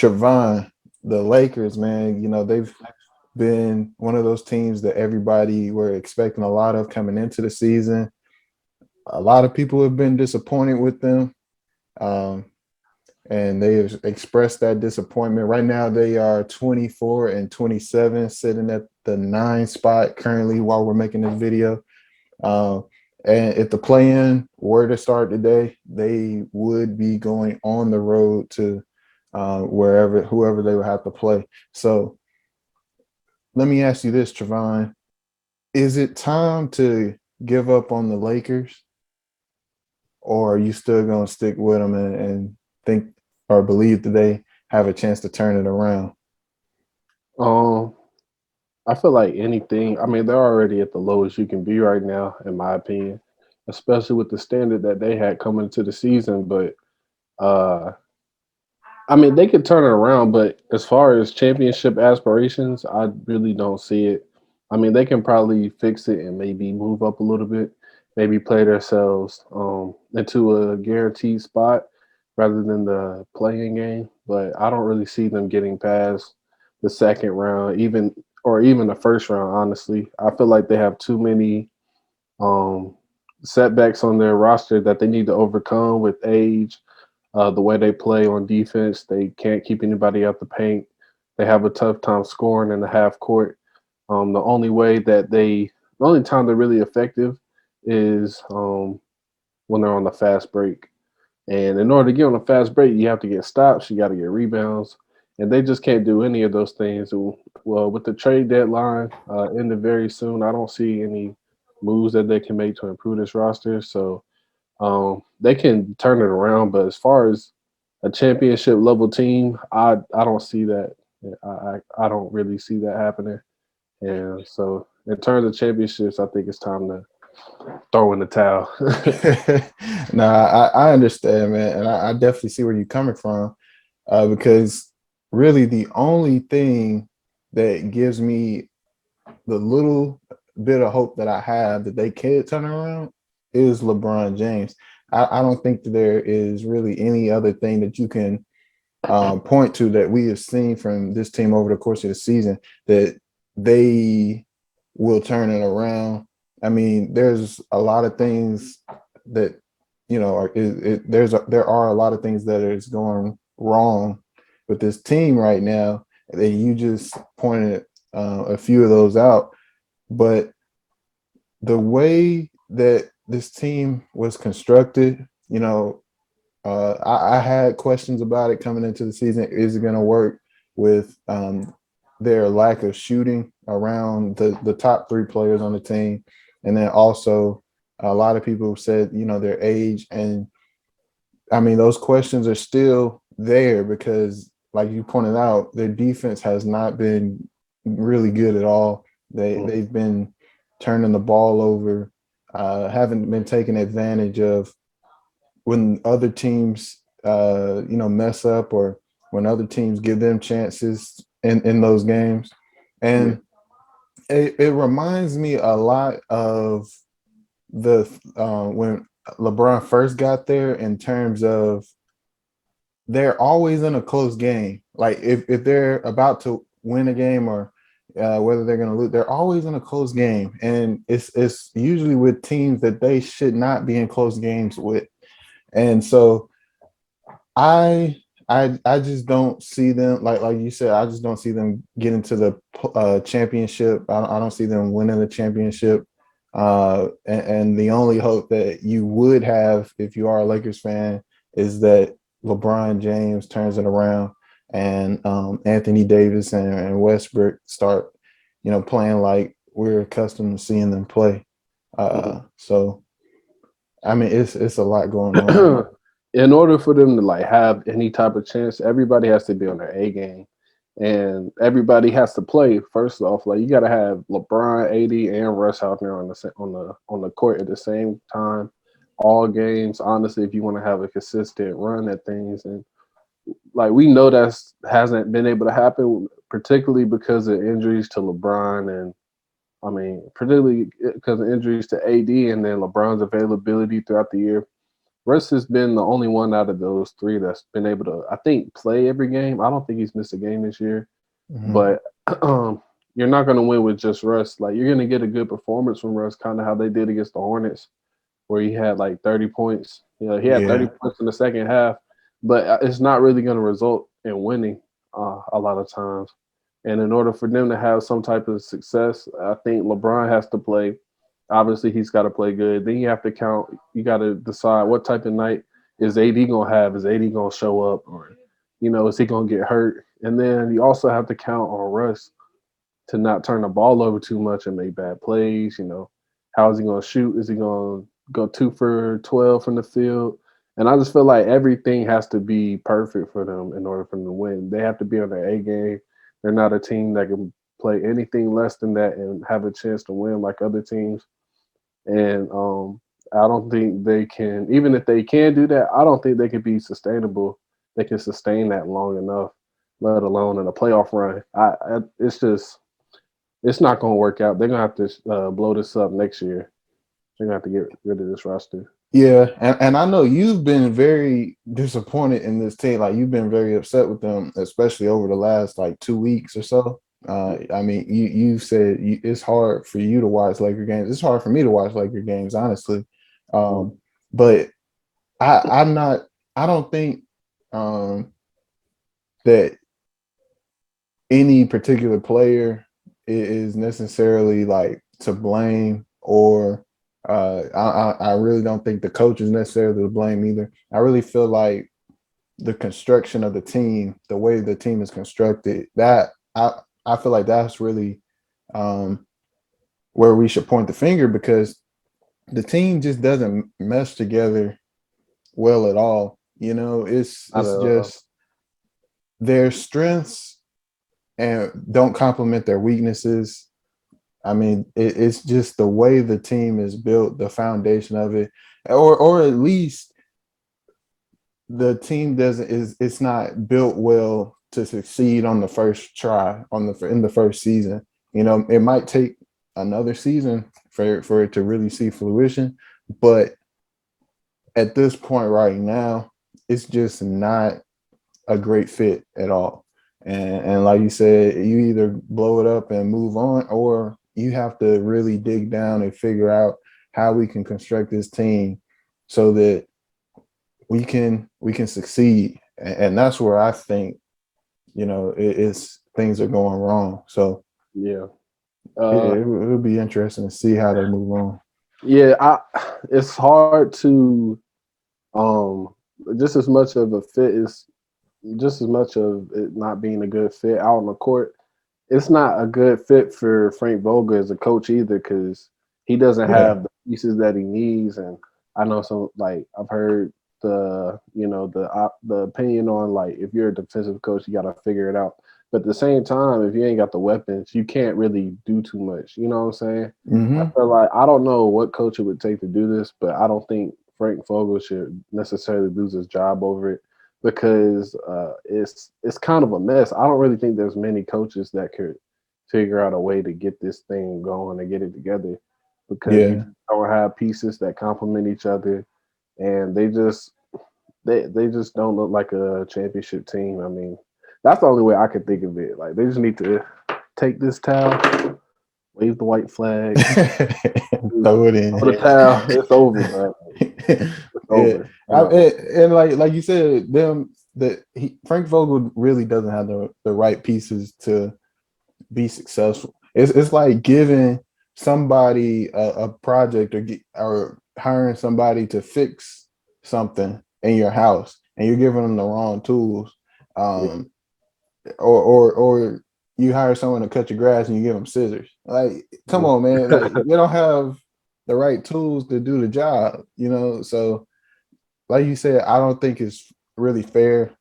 Trevon, the Lakers, man, they've been one of those teams that everybody were expecting a lot of coming into the season. A lot of people have been disappointed with them, um, and they have expressed that disappointment. Right now, they are 24-27, sitting at the 9 spot currently while we're making this video. Um, and if the play-in were to start today, they would be going on the road to whoever they would have to play. So let me ask you this, Trevon. Is it time to give up on the Lakers, or are you still going to stick with them and think or believe that they have a chance to turn it around? Um, I feel like anything. I mean, they're already at the lowest you can be right now, in my opinion, especially with the standard that they had coming into the season. But uh, I mean, they could turn it around. But as far as championship aspirations, I really don't see it. I mean, they can probably fix it and maybe move up a little bit, maybe play themselves into a guaranteed spot rather than the playing game. But I don't really see them getting past the second round, even the first round. Honestly, I feel like they have too many um, setbacks on their roster that they need to overcome with age, the way they play on defense. They can't keep anybody out the paint. They have a tough time scoring in the half court. The only time they're really effective is when they're on the fast break. And in order to get on a fast break, you have to get stops, you got to get rebounds, and they just can't do any of those things. Well, with the trade deadline ending very soon, I don't see any moves that they can make to improve this roster. So they can turn it around, but as far as a championship level team, I don't see that. I don't really see that happening. And so, in terms of championships, I think it's time to throw in the towel. Nah, I understand, man, and I definitely see where you're coming from, because really the only thing that gives me the little bit of hope that I have that they can turn around is LeBron James. I don't think that there is really any other thing that you can point to that we have seen from this team over the course of the season that they will turn it around. I mean, there's a lot of things that there are a lot of things that is going wrong with this team right now. And you just pointed a few of those out, but the way that this team was constructed, I had questions about it coming into the season. Is it going to work with their lack of shooting around the top 3 players on the team? And then also, a lot of people said, their age. And I mean, those questions are still there because, like you pointed out, their defense has not been really good at all. They've been turning the ball over, haven't been taking advantage of when other teams mess up, or when other teams give them chances in those games. Yeah. And it reminds me a lot of the when LeBron first got there, in terms of they're always in a close game. Like if they're about to win a game, or whether they're going to lose, they're always in a close game, and it's usually with teams that they should not be in close games with. And so I I just don't see them, like you said. I just don't see them getting to the championship. I don't see them winning the championship. And the only hope that you would have if you are a Lakers fan is that LeBron James turns it around, and Anthony Davis and Westbrook start, playing like we're accustomed to seeing them play. So I mean, it's a lot going on. Mhm. In order for them to like have any type of chance, everybody has to be on their A game, and everybody has to play. First off, like you got to have LeBron, AD, and Russ out there on the court at the same time, all games. Honestly, if you want to have a consistent run at things, and like we know that's hasn't been able to happen, particularly because of injuries to LeBron and I mean, particularly because of injuries to AD and then LeBron's availability throughout the year. Russ has been the only one out of those three that's been able to, I think, play every game. I don't think he's missed a game this year, Mhm. but um, you're not going to win with just Russ. Like you're going to get a good performance from Russ, kind of how they did against the Hornets, where he had like 30 points. You know, he had 30 Yeah, points in the second half, but it's not really going to result in winning a lot of times. And in order for them to have some type of success, I think LeBron has to play. Obviously, he's got to play good. Then you have to count. You got to decide what type of night is AD gonna have. Is AD gonna show up, or is he gonna get hurt? And then you also have to count on Russ to not turn the ball over too much and make bad plays. How is he going to shoot? Is he going to go 2 for 12 from the field? And I just feel like everything has to be perfect for them in order for them to win. They have to be on their A game. They're not a team that can play anything less than that and have a chance to win like other teams. And I don't think they can, even if they can do that, I don't think they can be sustainable. They can sustain that long enough, let alone in a playoff run. It's not going to work out. They're going to have to blow this up next year. They're going to have to get rid of this roster. yeah, and I know you've been very disappointed in this team. Like you've been very upset with them, especially over the last like 2 weeks or so. I mean, you said it's hard for you to watch Laker games. It's hard for me to watch Laker games, honestly. Mm. But I'm not. I don't think um, that any particular player is necessarily like to blame, or I really don't think the coach is necessarily to blame either. I really feel like the construction of the team, the way the team is constructed, that I feel like that's really um, where we should point the finger, because the team just doesn't mesh together well at all. Not at It's all. just their strengths and don't complement their weaknesses. I mean, it's just the way the team is built, the foundation of it, or at least the team doesn't is it's not built well to succeed on the first try in the first season. It might take another season for it to really see fruition, but at this point right now, it's just not a great fit at all. And like you said, you either blow it up and move on, or you have to really dig down and figure out how we can construct this team so that we can succeed. And that's where I think it's things are going wrong. So Yeah. it'll be interesting to see how they move on. Yeah. It's hard to um just as much of a fit is just as much of it not being a good fit out on the court. It's not a good fit for Frank Vogel as a coach either, because he doesn't Yeah. have the pieces that he needs. And I know some, like I've heard the opinion on, like, if you're a defensive coach, you got to figure it out. But at the same time, if you ain't got the weapons, you can't really do too much. You know what I'm saying? I Mm-hmm. feel like I don't know what coach it would take to do this, but I don't think Frank Vogel should necessarily lose his job over it, because it's kind of a mess. I don't really think there's many coaches that could figure out a way to get this thing going and get it together, because you Yeah. just don't have pieces that complement each other, and they just don't look like a championship team. I mean, that's the only way I could think of it. Like, they just need to take this towel, wave the white flag, Throw it in. throw the towel. It's over, bro. It's Yeah. over. And And like you said, Frank Vogel really doesn't have the right pieces to be successful. It's like giving somebody a project, or hiring somebody to fix something in your house, and you're giving them the wrong tools. yeah, Um, or you hire someone to cut your grass and you give them scissors. Like, come on, man! Like, you don't have the right tools to do the job. So like you said, I don't think it's really fair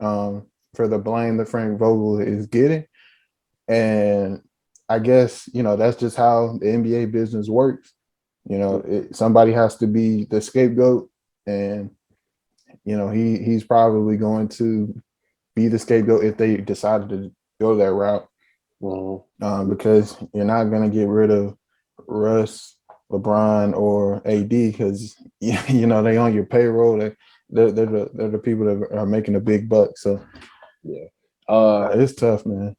for the blame that Frank Vogel is getting. And I guess, that's just how the NBA business works. Somebody has to be the scapegoat, and he's probably going to be the scapegoat if they decided to go that route, Mhm. because you're not going to get rid of Russ LeBron or AD because you know they on your payroll. They're the people that are making the big bucks. So Yeah. it's tough, man.